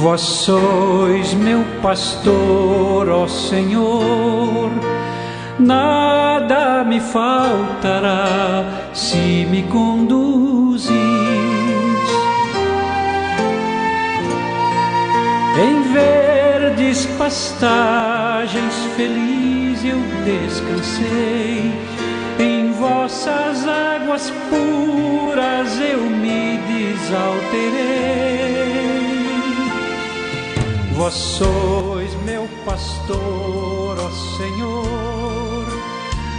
Vós sois meu pastor, ó Senhor, nada me faltará se me conduzis. Em verdes pastagens feliz eu descansei, em vossas águas puras eu me desalterei. Vós sois meu pastor, ó Senhor,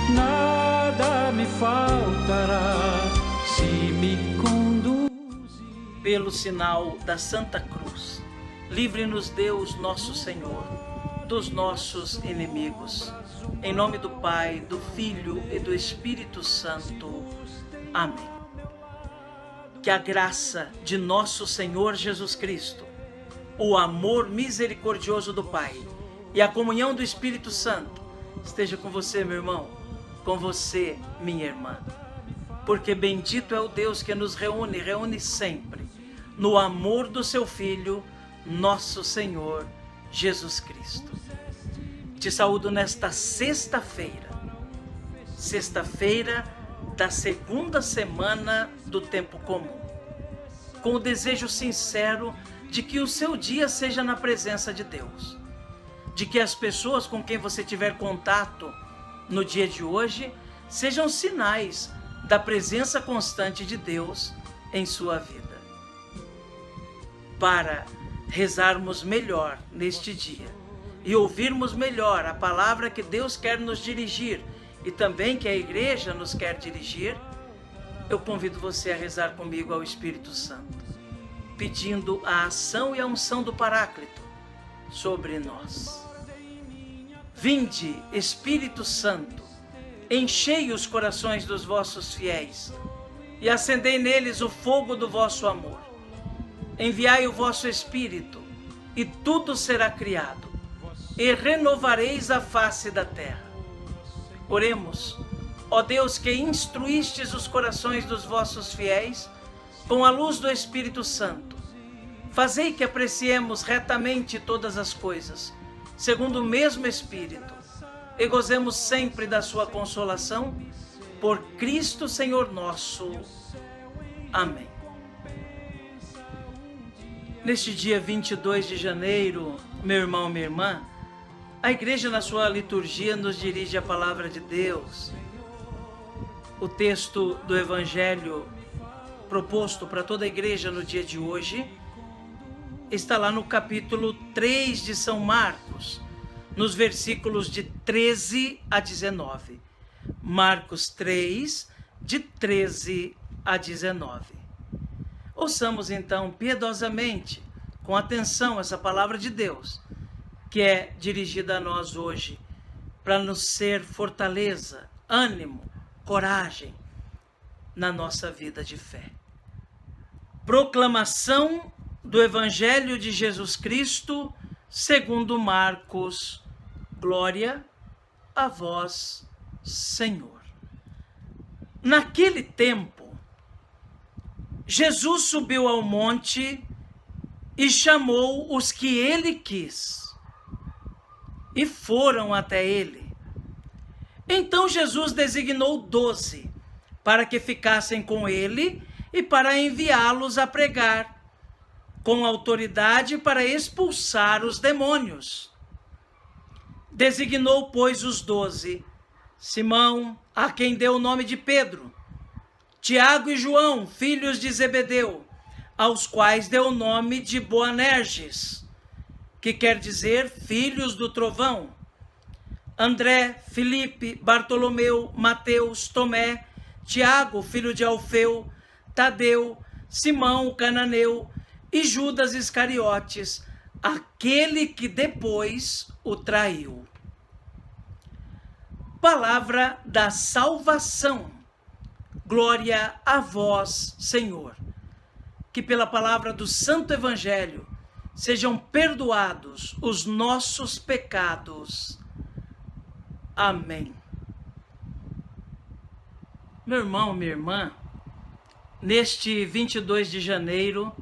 nada me faltará se me conduzir. Pelo sinal da Santa Cruz, livre-nos Deus nosso Senhor dos nossos inimigos. Em nome do Pai, do Filho e do Espírito Santo. Amém. Que a graça de nosso Senhor Jesus Cristo, o amor misericordioso do Pai e a comunhão do Espírito Santo esteja com você, meu irmão, com você, minha irmã. Porque bendito é o Deus que nos reúne sempre no amor do seu Filho, nosso Senhor Jesus Cristo. Te saúdo nesta sexta-feira da segunda semana do tempo comum, com o desejo sincero de que o seu dia seja na presença de Deus, de que as pessoas com quem você tiver contato no dia de hoje sejam sinais da presença constante de Deus em sua vida. Para rezarmos melhor neste dia e ouvirmos melhor a palavra que Deus quer nos dirigir e também que a igreja nos quer dirigir, eu convido você a rezar comigo ao Espírito Santo, pedindo a ação e a unção do Paráclito sobre nós. Vinde, Espírito Santo, enchei os corações dos vossos fiéis e acendei neles o fogo do vosso amor. Enviai o vosso Espírito e tudo será criado e renovareis a face da terra. Oremos, ó Deus, que instruístes os corações dos vossos fiéis com a luz do Espírito Santo. Fazei que apreciemos retamente todas as coisas, segundo o mesmo Espírito, e gozemos sempre da sua consolação, por Cristo Senhor nosso. Amém. Neste dia 22 de janeiro, meu irmão, minha irmã, a igreja na sua liturgia nos dirige a palavra de Deus. O texto do Evangelho proposto para toda a igreja no dia de hoje está lá no capítulo 3 de São Marcos, nos versículos de 13 a 19. Marcos 3, de 13 a 19. Ouçamos então piedosamente, com atenção, essa palavra de Deus, que é dirigida a nós hoje, para nos ser fortaleza, ânimo, coragem na nossa vida de fé. Proclamação do Evangelho de Jesus Cristo, segundo Marcos. Glória a vós, Senhor. Naquele tempo, Jesus subiu ao monte e chamou os que ele quis, e foram até ele. Então Jesus designou 12 para que ficassem com ele e para enviá-los a pregar, com autoridade para expulsar os demônios. Designou, pois, os 12, Simão, a quem deu o nome de Pedro, Tiago e João, filhos de Zebedeu, aos quais deu o nome de Boanerges, que quer dizer filhos do trovão, André, Filipe, Bartolomeu, Mateus, Tomé, Tiago, filho de Alfeu, Tadeu, Simão, o cananeu, e Judas Iscariotes, aquele que depois o traiu. Palavra da salvação. Glória a vós, Senhor. Que pela palavra do Santo Evangelho sejam perdoados os nossos pecados. Amém. Meu irmão, minha irmã, neste 22 de janeiro,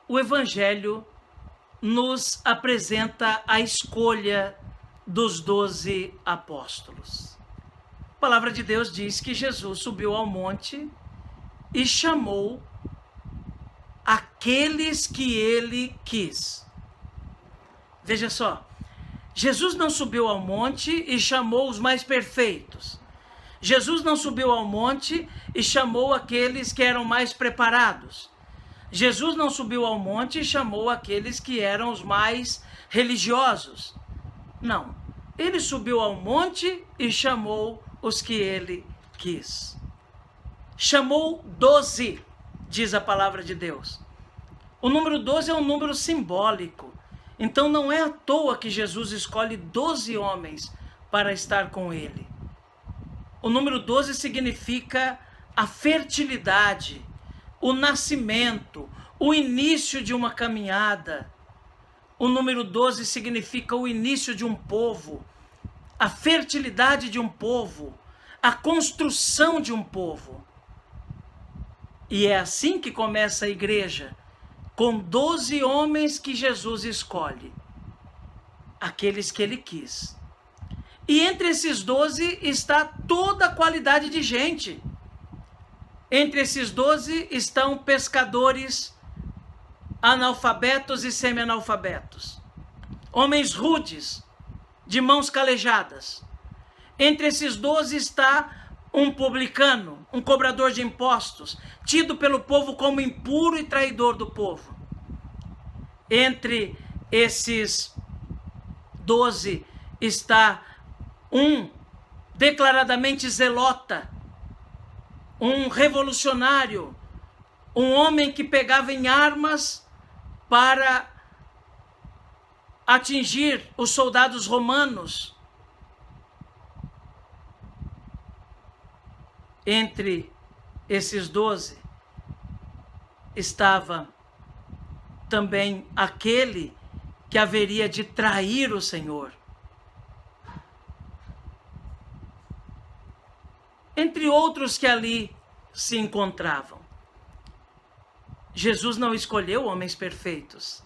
o Evangelho nos apresenta a escolha dos 12 apóstolos. A palavra de Deus diz que Jesus subiu ao monte e chamou aqueles que ele quis. Veja só, Jesus não subiu ao monte e chamou os mais perfeitos. Jesus não subiu ao monte e chamou aqueles que eram mais preparados. Jesus não subiu ao monte e chamou aqueles que eram os mais religiosos. Não. Ele subiu ao monte e chamou os que ele quis. Chamou 12, diz a palavra de Deus. O número 12 é um número simbólico. Então não é à toa que Jesus escolhe 12 homens para estar com ele. O número 12 significa a fertilidade, o nascimento, o início de uma caminhada. O número 12 significa o início de um povo, a fertilidade de um povo, a construção de um povo. E é assim que começa a igreja, com 12 homens que Jesus escolhe, aqueles que ele quis. E entre esses 12 está toda a qualidade de gente. Entre esses 12 estão pescadores, analfabetos e semi-analfabetos, homens rudes, de mãos calejadas. Entre esses 12 está um publicano, um cobrador de impostos, tido pelo povo como impuro e traidor do povo. Entre esses 12 está um declaradamente zelota, um revolucionário, um homem que pegava em armas para atingir os soldados romanos. Entre esses 12 estava também aquele que haveria de trair o Senhor. Entre outros que ali se encontravam. Jesus não escolheu homens perfeitos.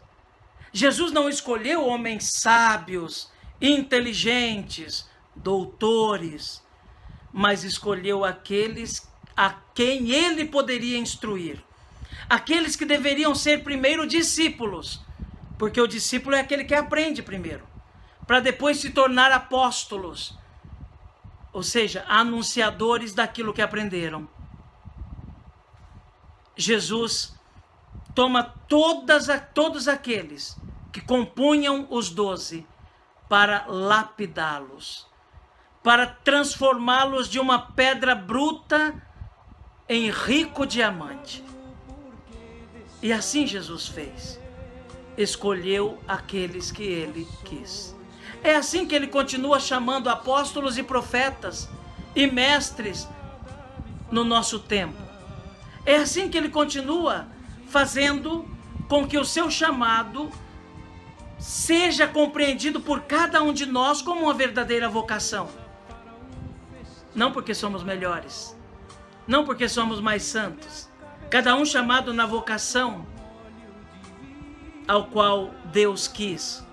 Jesus não escolheu homens sábios, inteligentes, doutores, mas escolheu aqueles a quem ele poderia instruir. Aqueles que deveriam ser primeiro discípulos, porque o discípulo é aquele que aprende primeiro, para depois se tornar apóstolos, ou seja, anunciadores daquilo que aprenderam. Jesus toma todos aqueles que compunham os 12 para lapidá-los, para transformá-los de uma pedra bruta em rico diamante. E assim Jesus fez. Escolheu aqueles que ele quis. É assim que ele continua chamando apóstolos e profetas e mestres no nosso tempo. É assim que ele continua fazendo com que o seu chamado seja compreendido por cada um de nós como uma verdadeira vocação. Não porque somos melhores, não porque somos mais santos. Cada um chamado na vocação ao qual Deus quis,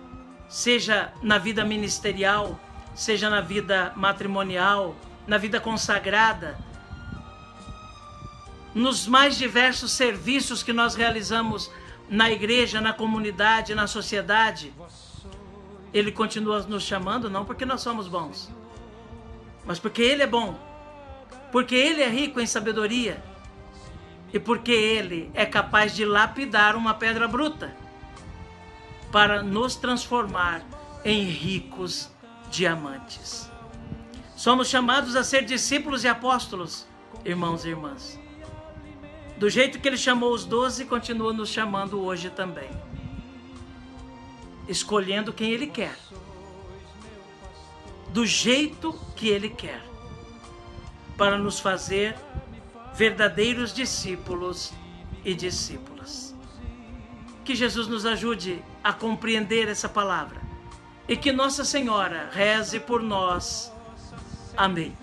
seja na vida ministerial, seja na vida matrimonial, na vida consagrada, nos mais diversos serviços que nós realizamos na igreja, na comunidade, na sociedade. Ele continua nos chamando não porque nós somos bons, mas porque ele é bom, porque ele é rico em sabedoria e porque ele é capaz de lapidar uma pedra bruta para nos transformar em ricos diamantes. Somos chamados a ser discípulos e apóstolos, irmãos e irmãs. Do jeito que ele chamou os 12, continua nos chamando hoje também. Escolhendo quem ele quer. Do jeito que ele quer. Para nos fazer verdadeiros discípulos e discípulas. Que Jesus nos ajude a compreender essa palavra. E que Nossa Senhora reze por nós. Amém.